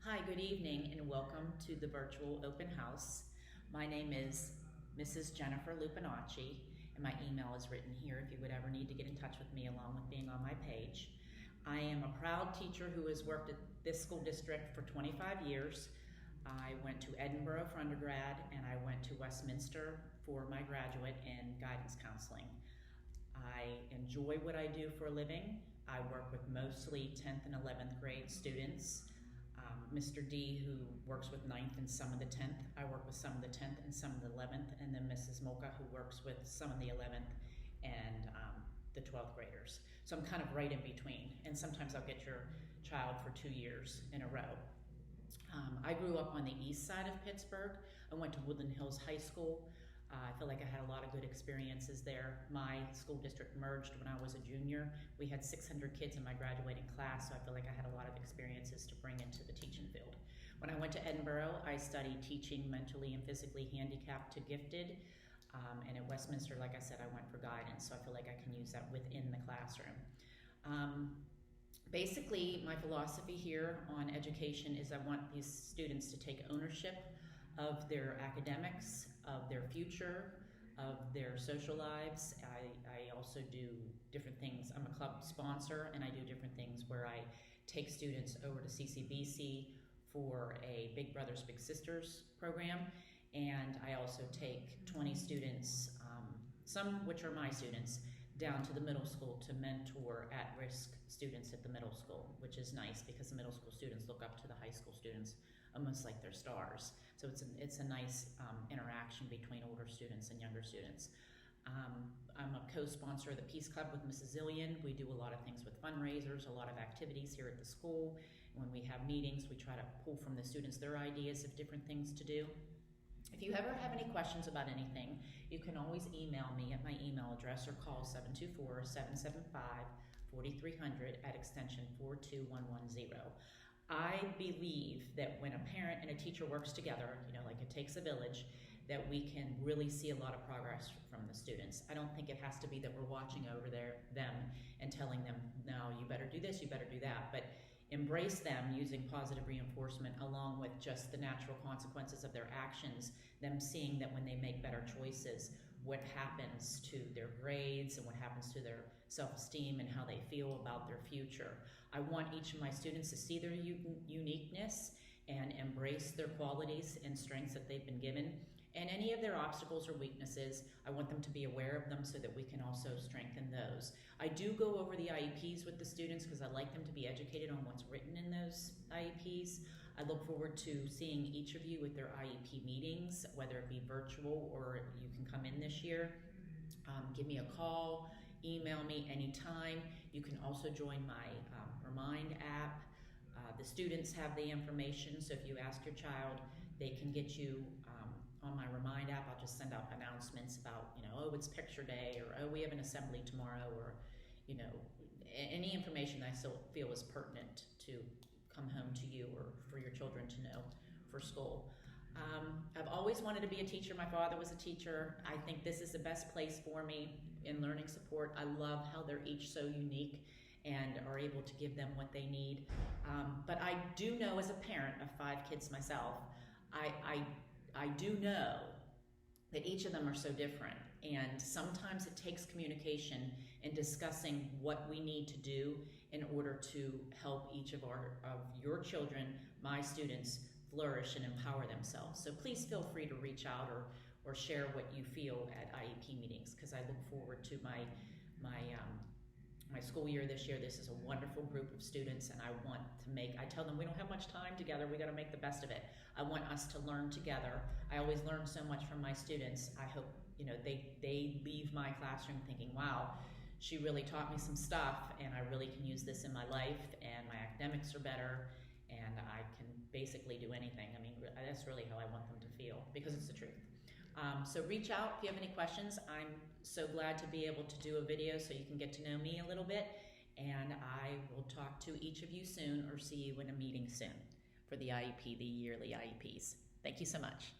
Hi, good evening, and welcome to the virtual open house. My name is Mrs. Jennifer Lupinacci, and my email is written here if you would ever need to get in touch with me along with being on my page. I am a proud teacher who has worked at this school district for 25 years. I went to Edinburgh for undergrad, and I went to Westminster for my graduate in guidance counseling. I enjoy what I do for a living. I work with mostly 10th and 11th grade students. Mr. D, who works with 9th and some of the 10th. I work with some of the 10th and some of the 11th, and then Mrs. Molka, who works with some of the 11th and the 12th graders. So I'm kind of right in between, and sometimes I'll get your child for 2 years in a row. I grew up on the east side of Pittsburgh. I went to Woodland Hills High School. I feel like I had a lot of good experiences there. My school district merged when I was a junior. We had 600 kids in my graduating class, so I feel like I had a lot of experiences to bring into the teaching field. When I went to Edinburgh, I studied teaching mentally and physically handicapped to gifted. And at Westminster, like I said, I went for guidance, so I feel like I can use that within the classroom. Basically, my philosophy here on education is I want these students to take ownership of their academics, of their future, of their social lives. I also do different things. I'm a club sponsor, and I do different things where I take students over to CCBC for a Big Brothers Big Sisters program, and I also take 20 students, some which are my students, down to the middle school to mentor at-risk students at the middle school, which is nice because the middle school students look up to the high school students almost like they're stars. So it's a nice interaction between older students and younger students. I'm a co-sponsor of the Peace Club with Mrs. Zillion. We do a lot of things with fundraisers, a lot of activities here at the school. When we have meetings, we try to pull from the students their ideas of different things to do. If you ever have any questions about anything, you can always email me at my email address or call 724-775-4300 at extension 42110. I believe that when a parent and a teacher works together, like it takes a village, that we can really see a lot of progress from the students. I don't think it has to be that we're watching over them and telling them, no, you better do this, you better do that, but embrace them using positive reinforcement along with just the natural consequences of their actions, them seeing that when they make better choices, what happens to their grades and what happens to their self-esteem and how they feel about their future. I want each of my students to see their uniqueness and embrace their qualities and strengths that they've been given. And any of their obstacles or weaknesses, I want them to be aware of them so that we can also strengthen those. I do go over the IEPs with the students because I like them to be educated on what's written in those IEPs. I look forward to seeing each of you at their IEP meetings, whether it be virtual or you can come in this year. Give me a call, email me anytime. You can also join my Remind app. The students have the information, so if you ask your child, they can get you on my Remind app. I'll just send out announcements about, oh, it's picture day, or oh, we have an assembly tomorrow, or, any information I still feel is pertinent to come home to you or for your children to know for school. I've always wanted to be a teacher. My father was a teacher. I think this is the best place for me in learning support. I love how they're each so unique and are able to give them what they need. But I do know, as a parent of 5 kids myself, I do know that each of them are so different, and sometimes it takes communication and discussing what we need to do in order to help each of your children, my students, flourish and empower themselves. So please feel free to reach out or share what you feel at IEP meetings, because I look forward to my school year this year. This is a wonderful group of students, and I tell them we don't have much time together, we got to make the best of it. I want us to learn together. I always learn so much from my students. I hope they leave my classroom thinking, wow, she really taught me some stuff, and I really can use this in my life, and my academics are better, and I can basically do anything. I mean, that's really how I want them to feel, because it's the truth. So reach out if you have any questions. I'm so glad to be able to do a video so you can get to know me a little bit, and I will talk to each of you soon or see you in a meeting soon for the IEP, the yearly IEPs. Thank you so much.